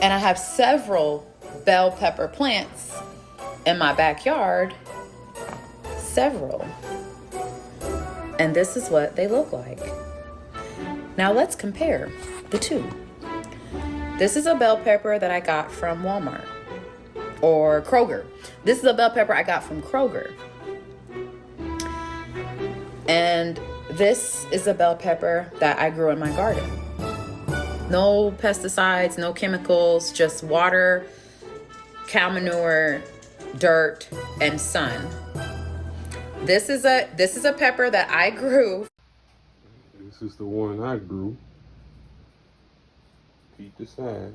And I have several bell pepper plants in my backyard. Several. And this is what they look like. Now let's compare the two. This is a bell pepper that I got from Walmart or Kroger. This is a bell pepper I got from Kroger. And this is a bell pepper that I grew in my garden. No pesticides, no chemicals, just water, cow manure, dirt, and sun. This is a pepper that I grew. This is the one I grew. Peep the size.